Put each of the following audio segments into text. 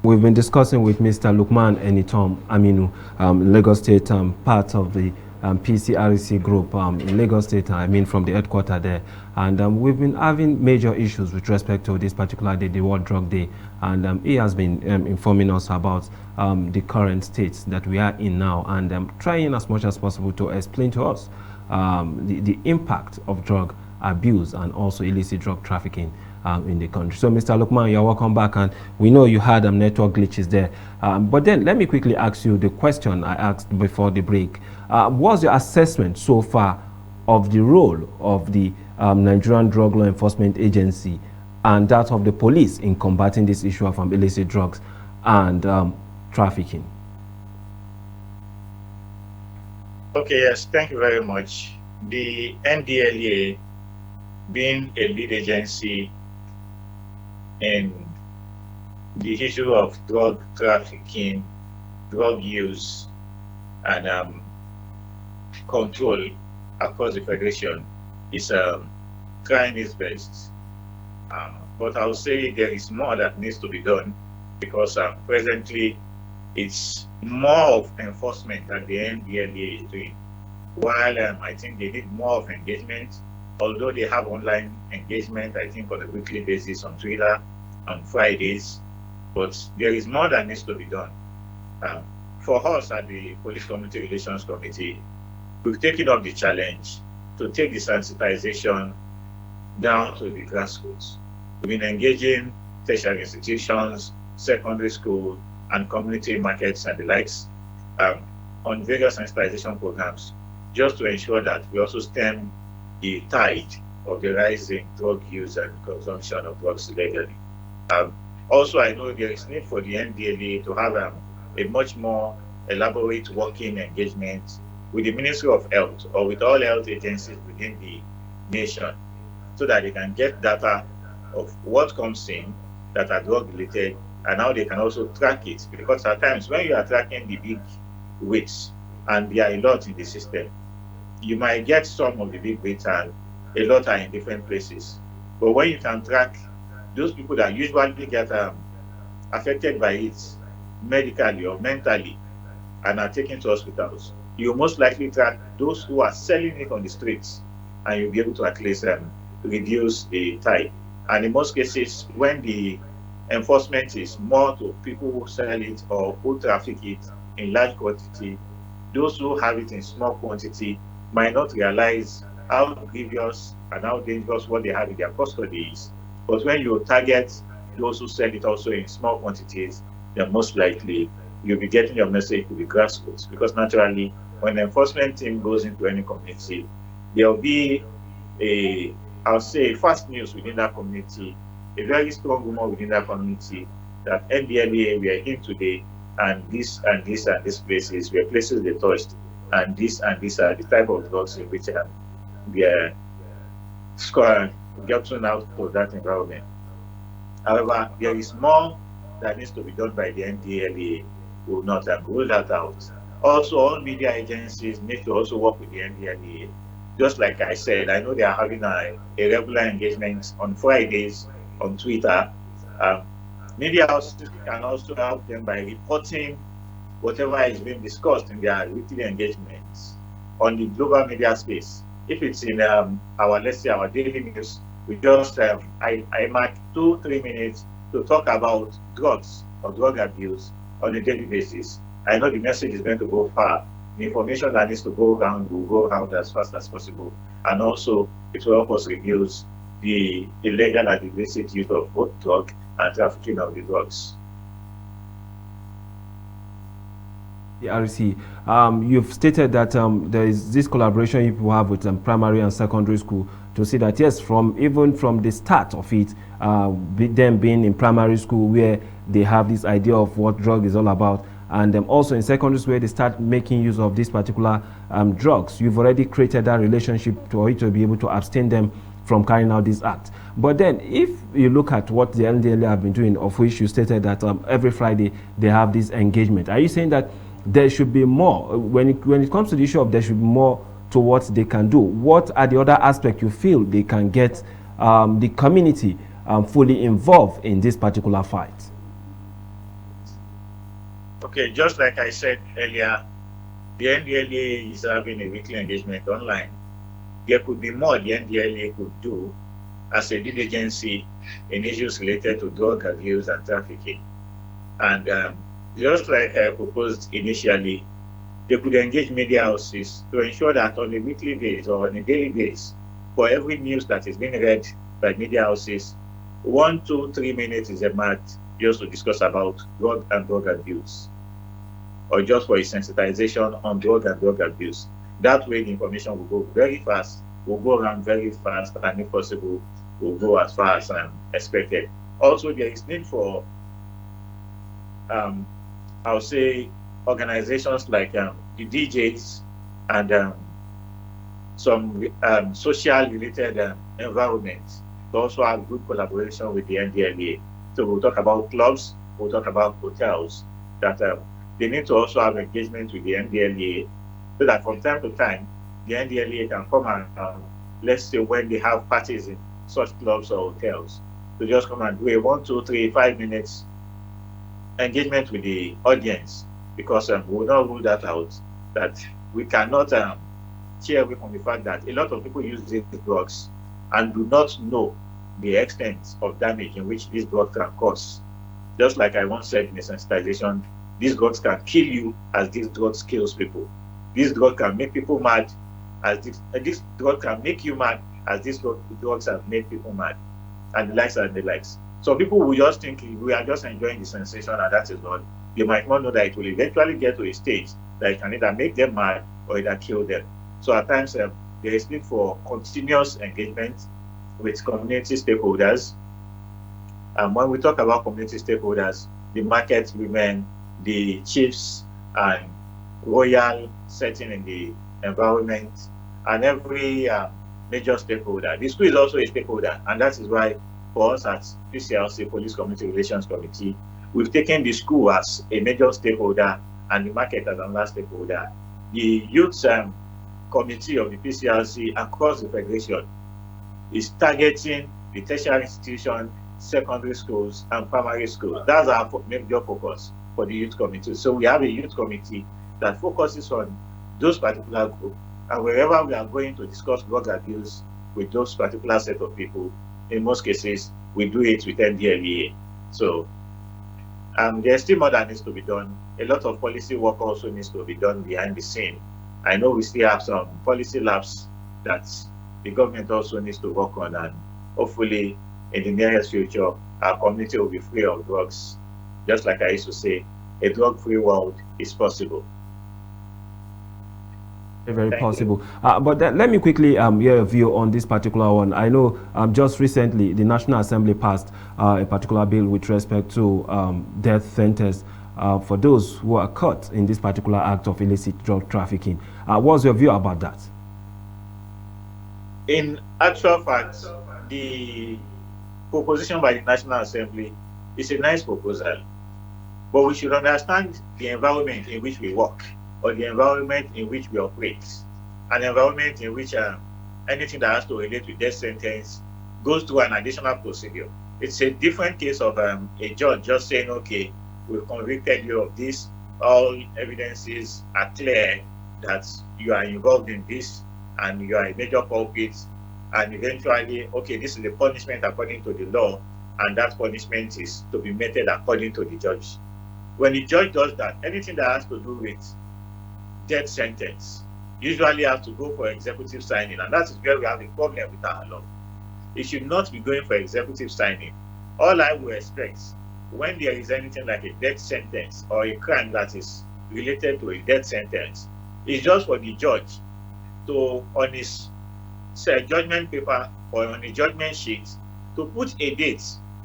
We've been discussing with Mr. Lukman Enitom Aminu, Lagos State, part of the PCREC group in Lagos State, from the headquarters there. And we've been having major issues with respect to this particular day, the World Drug Day. And he has been informing us about the current state that we are in now, and trying as much as possible to explain to us the impact of drug abuse and also illicit drug trafficking in the country. So, Mr. Lukman, you're welcome back, and we know you had network glitches there. But then let me quickly ask you the question I asked before the break. What's your assessment so far of the role of the Nigerian Drug Law Enforcement Agency and that of the police in combating this issue of illicit drugs and trafficking? Okay, yes, thank you very much. The Ndlea, being a lead agency in the issue of drug trafficking, drug use, and control across the Federation, is trying its best. But I would say there is more that needs to be done, because presently it's more of enforcement that the Ndlea is doing. While I think they need more of engagement, although they have online engagement, I think on a weekly basis on Twitter, on Fridays, but there is more that needs to be done. For us at the Police Community Relations Committee, we've taken up the challenge to take the sensitization down to the grassroots. We've been engaging tertiary institutions, secondary school, and community markets and the likes on various sensitization programs, just to ensure that we also stem the tide of the rising drug use and consumption of drugs illegally. Also, I know there is need for the Ndlea to have a much more elaborate working engagement with the Ministry of Health or with all health agencies within the nation, so that they can get data of what comes in that are drug related and how they can also track it. Because at times when you are tracking the big weights, and there are a lot in the system, you might get some of the big weights and a lot are in different places. But when you can track those people that usually get affected by it medically or mentally and are taken to hospitals, you most likely track those who are selling it on the streets, and you'll be able to at least reduce the tide. And in most cases, when the enforcement is more to people who sell it or who traffic it in large quantity, those who have it in small quantity might not realize how grievous and how dangerous what they have in their custody is. But when you target those who sell it also in small quantities, then most likely you'll be getting your message to the grassroots. Because naturally, when the enforcement team goes into any community, there'll be I'll say, fast news within that community, a very strong rumor within that community that Ndlea we are in today, and this and this and these places were places they touched, and these are the type of drugs in which we are getting out of that environment. However, there is more that needs to be done by the Ndlea. We will not rule that out. Also, all media agencies need to also work with the Ndlea. Just like I said, I know they are having a regular engagement on Fridays on Twitter. Media houses can also help them by reporting whatever is being discussed in their weekly engagements on the global media space. If it's in let's say our daily news, we just I mark 2-3 minutes to talk about drugs or drug abuse on a daily basis. I know the message is going to go far. The information that needs to go around will go around as fast as possible, and also it will help us reduce the illegal and illicit use of both drug and trafficking of the drugs. The RC, you've stated that there is this collaboration you have with primary and secondary school to see that, yes, even from the start of it, them being in primary school where they have this idea of what drug is all about, and also in secondary school where they start making use of these particular drugs, you've already created that relationship for you to be able to abstain them from carrying out this act. But then if you look at what the Ndlea have been doing, of which you stated that every Friday they have this engagement, are you saying that there should be more when it comes to the issue of there should be more to what they can do? What are the other aspects you feel they can get the community fully involved in this particular fight? Okay, just like I said earlier, the NDLA is having a weekly engagement online. There could be more the NDLA could do as a lead agency in issues related to drug abuse and trafficking. And just like I proposed initially, they could engage media houses to ensure that on a weekly basis or on a daily basis, for every news that is being read by media houses, 1, 2, 3 minutes is a max just to discuss about drug and drug abuse, or just for a sensitization on drug and drug abuse. That way, the information will go very fast, will go around very fast, and if possible, will go as far as expected. Also, there is need for, I'll say, organizations like the DJs and some social related environments to also have good collaboration with the NDLA. So we'll talk about clubs, we'll talk about hotels, that they need to also have engagement with the NDLA so that from time to time, the NDLA can come and, let's say when they have parties in such clubs or hotels, to just come and do a 1, 2, 3, 5 minutes engagement with the audience, because we will not rule that out, that we cannot steer away from the fact that a lot of people use these drugs and do not know the extent of damage in which these drugs can cause. Just like I once said in a sensitization, these drugs can kill you as these drugs kills people. These drugs can make people mad as this drug can make you mad as these drugs have made people mad, and the likes and the likes. So people will just think we are just enjoying the sensation and that is all. They might not know that it will eventually get to a stage that it can either make them mad or either kill them. So at times there is need for continuous engagement with community stakeholders. And when we talk about community stakeholders, the market women, the chiefs and royal setting in the environment, and every major stakeholder. The school is also a stakeholder, and that is why for us at PCLC, Police Community Relations Committee, we've taken the school as a major stakeholder and the market as another stakeholder. The youth committee of the PCLC across the Federation is targeting the tertiary institution, secondary schools, and primary schools. That's our major focus for the youth committee. So we have a youth committee that focuses on those particular groups. And wherever we are going to discuss drug abuse with those particular set of people, in most cases, we do it with NDLEA. So there's still more that needs to be done. A lot of policy work also needs to be done behind the scene. I know we still have some policy labs that the government also needs to work on, and hopefully in the nearest future, our community will be free of drugs. Just like I used to say, a drug-free world is possible. Very possible. But let me quickly hear a view on this particular one. I know just recently the National Assembly passed a particular bill with respect to death sentence for those who are caught in this particular act of illicit drug trafficking. What's your view about that? In actual fact, the proposition by the National Assembly is a nice proposal, but we should understand the environment in which we work, or the environment in which we operate, an environment in which anything that has to relate with death sentence goes through an additional procedure. It's a different case of a judge just saying, okay, we've convicted you of this, all evidences are clear that you are involved in this and you are a major culprit, and eventually, okay, this is the punishment according to the law, and that punishment is to be meted according to the judge. When the judge does that, anything that has to do with death sentence usually have to go for executive signing, and that is where we have a problem with our law. It should not be going for executive signing. All I will expect when there is anything like a death sentence or a crime that is related to a death sentence is just for the judge to, on his judgment paper or on a judgment sheet, to put a date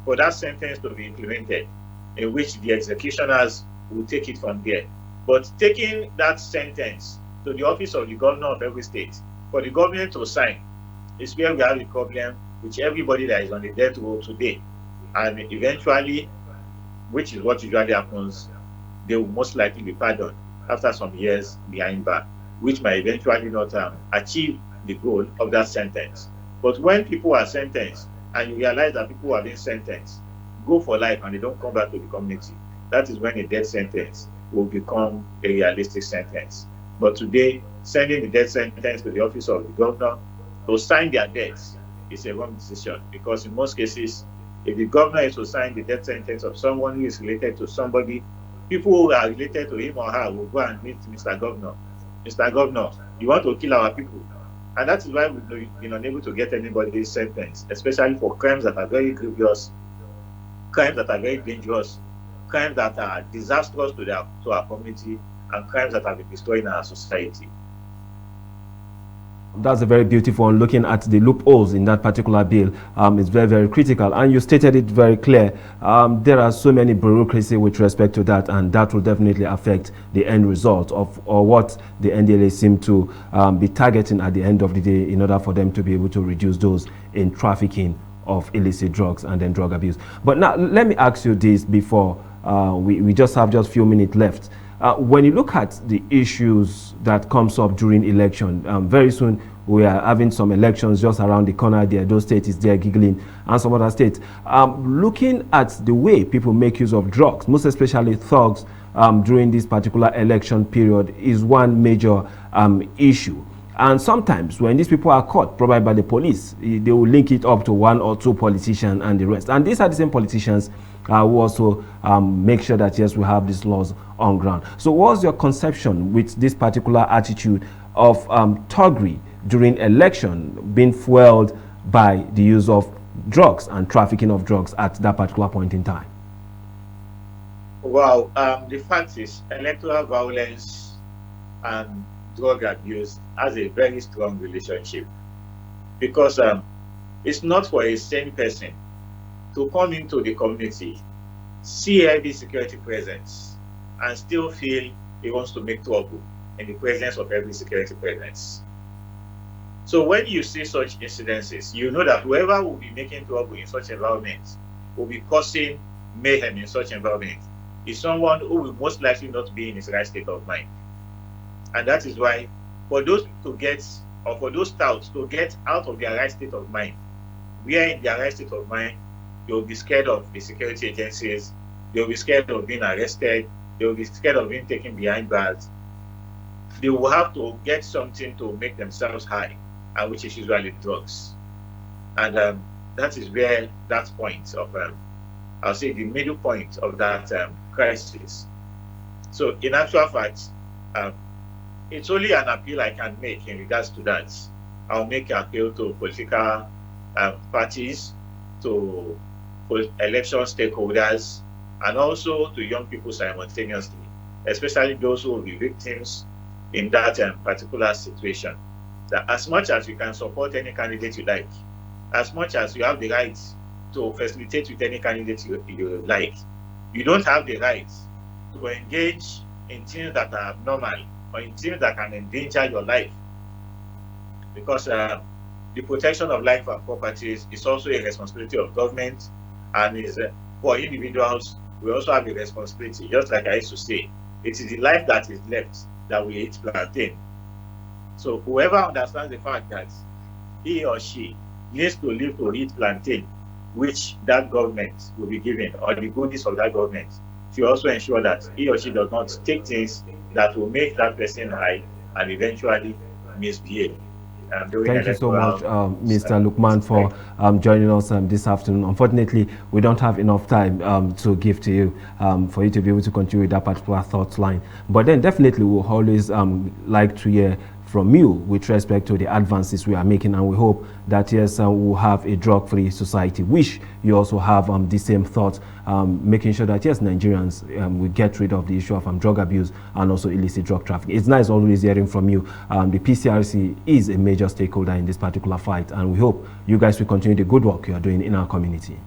for that sentence to be implemented, in which the executioners will take it from there. But taking that sentence to the office of the governor of every state for the government to sign is where we have a problem with everybody that is on the death row today. And eventually, which is what usually happens, they will most likely be pardoned after some years behind bar, which might eventually not achieve the goal of that sentence. But when people are sentenced and you realize that people who have been sentenced go for life and they don't come back to the community, that is when a death sentence will become a realistic sentence. But today, sending the death sentence to the office of the governor to sign their deaths is a wrong decision, because in most cases, if the governor is to sign the death sentence of someone who is related to somebody, people who are related to him or her will go and meet Mr. Governor. Mr. Governor, you want to kill our people. And that is why we've been unable to get anybody sentenced, especially for crimes that are very grievous, crimes that are very dangerous, crimes that are disastrous to our community, and crimes that have been destroying our society. That's a very beautiful one. Looking at the loopholes in that particular bill is very, very critical. And you stated it very clear. There are so many bureaucracy with respect to that, and that will definitely affect the end result of or what the Ndlea seem to be targeting at the end of the day, in order for them to be able to reduce those in trafficking of illicit drugs and then drug abuse. But now, let me ask you this before we just have just a few minutes left. When you look at the issues that comes up during election, very soon we are having some elections just around the corner there. Those states is there giggling, and some other states. Looking at the way people make use of drugs, most especially thugs, during this particular election period is one major issue. And sometimes when these people are caught, probably by the police, they will link it up to one or two politicians and the rest. And these are the same politicians who also make sure that, yes, we have these laws on ground. So what's your conception with this particular attitude of thuggery during election being fueled by the use of drugs and trafficking of drugs at that particular point in time? Well, the fact is, electoral violence and drug abuse has a very strong relationship, because it's not for a sane person to come into the community, see heavy security presence, and still feel he wants to make trouble in the presence of heavy security presence. So when you see such incidences, you know that whoever will be making trouble in such environment, will be causing mayhem in such environment, is someone who will most likely not be in his right state of mind. And that is why, for those to get, or for those touts to get out of their right state of mind, where in their right state of mind, they will be scared of the security agencies, they will be scared of being arrested, they will be scared of being taken behind bars. They will have to get something to make themselves high, and which is usually drugs. And that is where that point of, I'll say the middle point of that crisis. So in actual fact, it's only an appeal I can make in regards to that. I'll make an appeal to political parties, to election stakeholders, and also to young people simultaneously, especially those who will be victims in that particular situation. That as much as you can support any candidate you like, as much as you have the right to facilitate with any candidate you like, you don't have the right to engage in things that are abnormal or in things that can endanger your life. Because the protection of life and properties is also a responsibility of government, and is for individuals, we also have a responsibility. Just like I used to say, it is the life that is left that we eat plantain. So whoever understands the fact that he or she needs to live to eat plantain, which that government will be given, or the goodies of that government, to also ensure that he or she does not take things that will make that person high and eventually misbehave. Thank you so much, Mr. Lukman, for joining us this afternoon. Unfortunately, we don't have enough time to give to you for you to be able to continue with that particular thought line. But then definitely we'll always like to hear from you with respect to the advances we are making, and we hope that, yes, we'll have a drug-free society. Wish you also have the same thought, making sure that, yes, Nigerians will get rid of the issue of drug abuse and also illicit drug trafficking. It's nice always hearing from you. The PCRC is a major stakeholder in this particular fight, and we hope you guys will continue the good work you are doing in our community.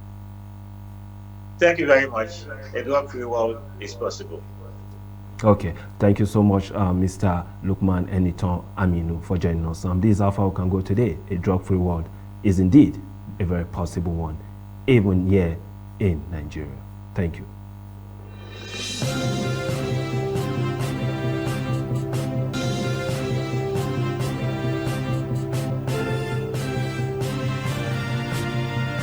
Thank you very much. A drug-free world is possible. Okay, thank you so much, Mr. Lukman Eniton Aminu, for joining us. This is how far we can go today. A drug-free world is indeed a very possible one, even here in Nigeria. Thank you.